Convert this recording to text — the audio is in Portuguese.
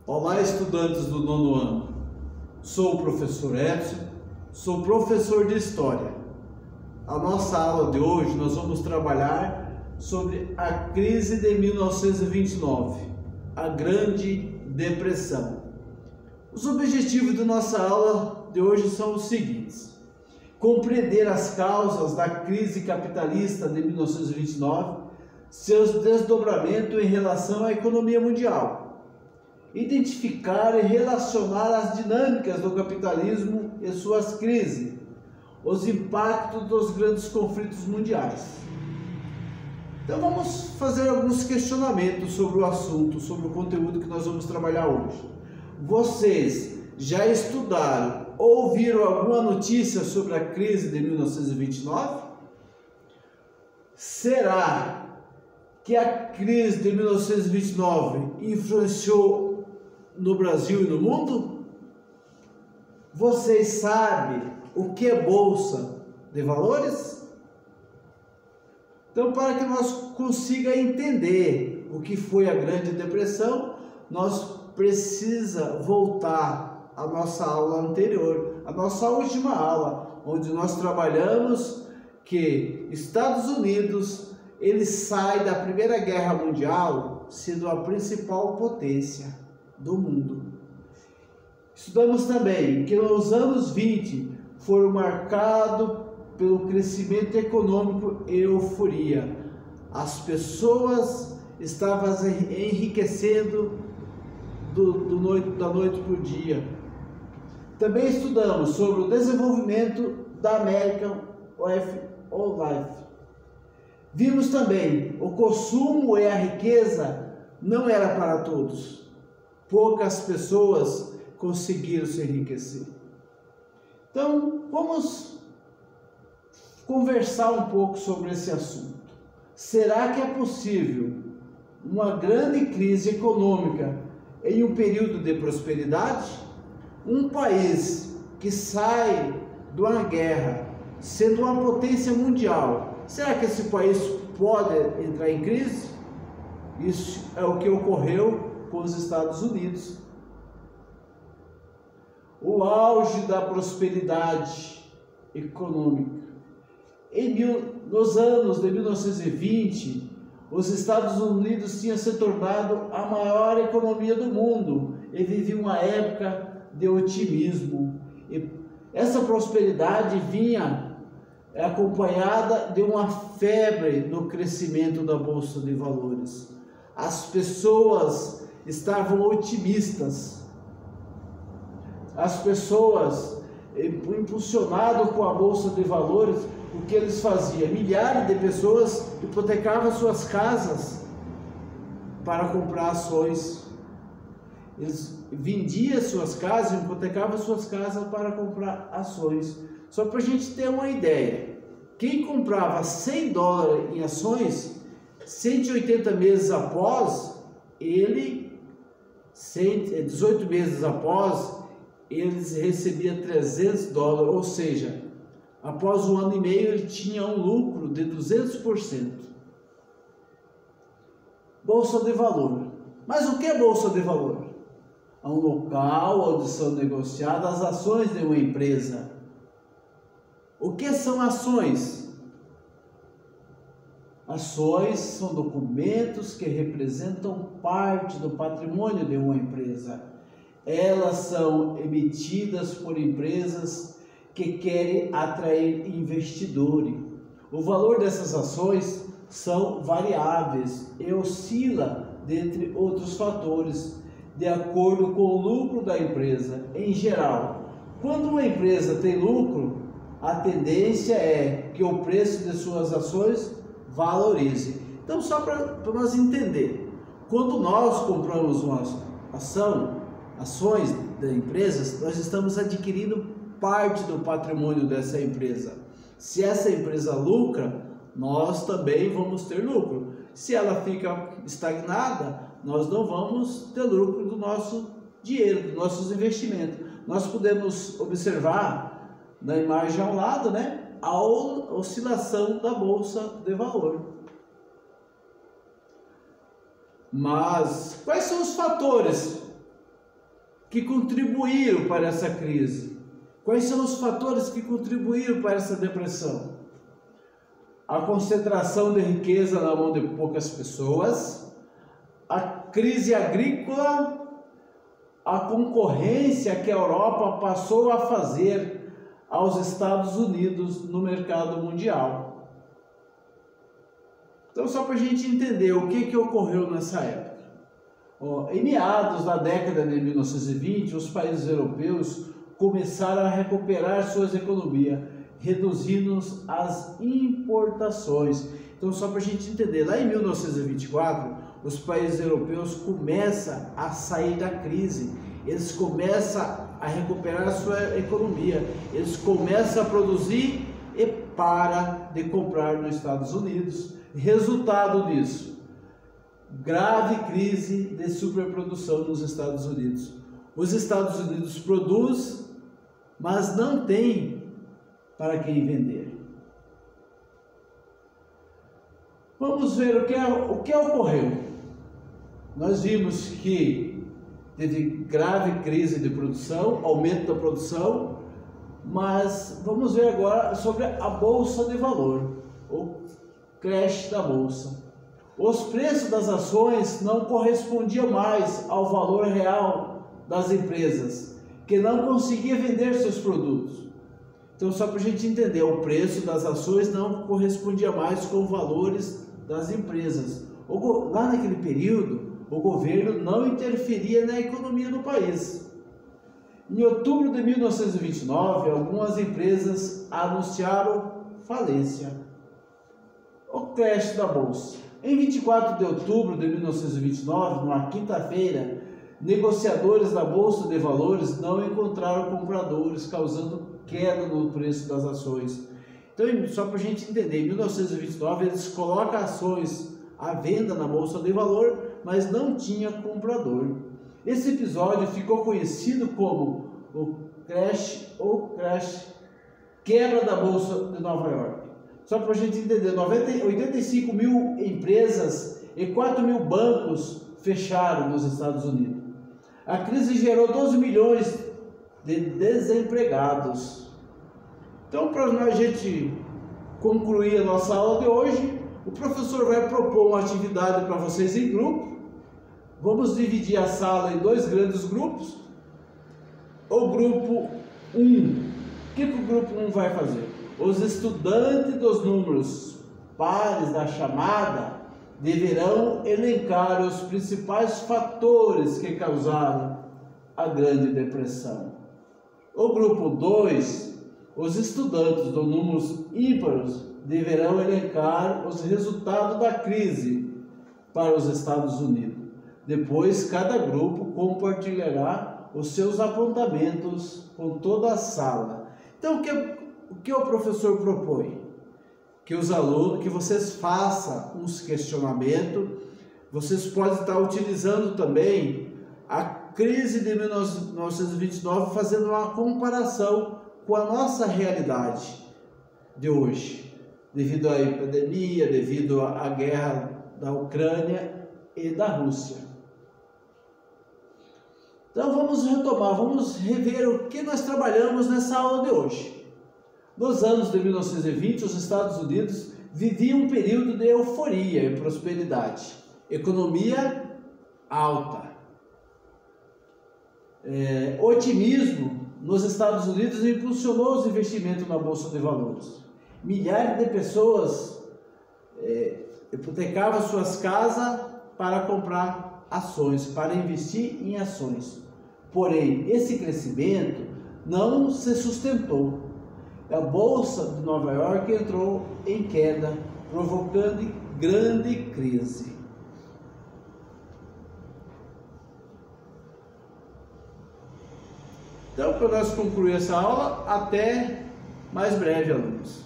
Olá, estudantes do nono ano. Sou o professor Edson, sou professor de História. A nossa aula de hoje nós vamos trabalhar sobre a crise de 1929, a Grande Depressão. Os objetivos da nossa aula de hoje são os seguintes: compreender as causas da crise capitalista de 1929, seus desdobramentos em relação à economia mundial, identificar e relacionar as dinâmicas do capitalismo e suas crises, os impactos dos grandes conflitos mundiais. Então vamos fazer alguns questionamentos sobre o assunto, sobre o conteúdo que nós vamos trabalhar hoje. Vocês já estudaram ou ouviram alguma notícia sobre a crise de 1929? Será que a crise de 1929 influenciou no Brasil e no mundo? Vocês sabem o que é Bolsa de Valores? Então, para que nós consigamos entender o que foi a Grande Depressão, nós precisamos voltar à nossa aula anterior, a nossa última aula, onde nós trabalhamos que Estados Unidos ele sai da Primeira Guerra Mundial sendo a principal potência do mundo. Estudamos também que nos anos 20 foram marcados pelo crescimento econômico e euforia. As pessoas estavam enriquecendo da noite para o dia. Também estudamos sobre o desenvolvimento da American Way of Life. Vimos também o consumo e a riqueza não era para todos. Poucas pessoas conseguiram se enriquecer. Então, vamos conversar um pouco sobre esse assunto. Será que é possível uma grande crise econômica em um período de prosperidade? Um país que sai de uma guerra, sendo uma potência mundial, será que esse país pode entrar em crise? Isso é o que ocorreu com os Estados Unidos. O auge da prosperidade econômica. Nos anos de 1920, os Estados Unidos tinham se tornado a maior economia do mundo e vivia uma época de otimismo. E essa prosperidade vinha acompanhada de uma febre no crescimento da Bolsa de Valores. As pessoas estavam otimistas. As pessoas, impulsionadas com a Bolsa de Valores, o que eles faziam? Milhares de pessoas hipotecavam suas casas para comprar ações. Eles vendiam suas casas, hipotecavam suas casas para comprar ações. Só para a gente ter uma ideia, quem comprava $100 em ações, 180 meses após, 18 meses após, eles recebiam $300, ou seja, após 1 ano e meio ele tinha um lucro de 200%. Bolsa de Valor. Mas o que é Bolsa de Valor? É um local onde são negociadas as ações de uma empresa. O que são ações? Ações são documentos que representam parte do patrimônio de uma empresa. Elas são emitidas por empresas que querem atrair investidores. O valor dessas ações são variáveis e oscila dentre outros fatores, de acordo com o lucro da empresa. Em geral, quando uma empresa tem lucro, a tendência é que o preço de suas ações valorize. Então, só para nós entender, quando nós compramos uma ações da empresa, nós estamos adquirindo parte do patrimônio dessa empresa. Se essa empresa lucra, nós também vamos ter lucro. Se ela fica estagnada, nós não vamos ter lucro do nosso dinheiro, dos nossos investimentos. Nós podemos observar na imagem ao lado, a oscilação da Bolsa de Valor. Mas quais são os fatores que contribuíram para essa crise? Quais são os fatores que contribuíram para essa depressão? A concentração de riqueza na mão de poucas pessoas, a crise agrícola, a concorrência que a Europa passou a fazer aos Estados Unidos no mercado mundial. Então, só para a gente entender o que ocorreu nessa época. Em meados da década de 1920, os países europeus começaram a recuperar suas economias, reduzindo as importações. Então, só para a gente entender, lá em 1924, os países europeus começam a sair da crise, eles começam a recuperar a sua economia, eles começam a produzir e param de comprar nos Estados Unidos. Resultado disso, grave crise de superprodução nos Estados Unidos. Os Estados Unidos produzem, mas não tem para quem vender. Vamos ver o que ocorreu. Nós vimos que teve grave crise de produção, aumento da produção, mas vamos ver agora sobre a Bolsa de Valor, o crash da Bolsa. Os preços das ações não correspondiam mais ao valor real das empresas, que não conseguiam vender seus produtos. Então, só para a gente entender, o preço das ações não correspondia mais com os valores das empresas. Lá naquele período, o governo não interferia na economia do país. Em outubro de 1929, algumas empresas anunciaram falência. O crash da Bolsa. Em 24 de outubro de 1929, numa quinta-feira, negociadores da Bolsa de Valores não encontraram compradores, causando queda no preço das ações. Então, só para a gente entender, em 1929 eles colocam ações à venda na Bolsa de Valor, mas não tinha comprador. Esse episódio ficou conhecido como o crash, quebra da Bolsa de Nova York. Só para a gente entender, 85 mil empresas e 4 mil bancos fecharam nos Estados Unidos. A crise gerou 12 milhões de desempregados. Então, para a gente concluir a nossa aula de hoje, o professor vai propor uma atividade para vocês em grupo. Vamos dividir a sala em dois grandes grupos. O grupo 1. O que o grupo 1 vai fazer? Os estudantes dos números pares da chamada deverão elencar os principais fatores que causaram a Grande Depressão. O grupo 2, os estudantes dos números ímpares deverão elencar os resultados da crise para os Estados Unidos. Depois, cada grupo compartilhará os seus apontamentos com toda a sala. Então, o que o professor propõe? Que os alunos, que vocês façam uns questionamentos. Vocês podem estar utilizando também a crise de 1929, fazendo uma comparação com a nossa realidade de hoje, devido à epidemia, devido à guerra da Ucrânia e da Rússia. Então vamos retomar, vamos rever o que nós trabalhamos nessa aula de hoje. Nos anos de 1920, os Estados Unidos viviam um período de euforia e prosperidade, economia alta, otimismo nos Estados Unidos impulsionou os investimentos na Bolsa de Valores. Milhares de pessoas hipotecavam suas casas para comprar ações, para investir em ações. Porém, esse crescimento não se sustentou. A Bolsa de Nova York entrou em queda, provocando grande crise. Então, para nós concluir essa aula, até mais breve, alunos.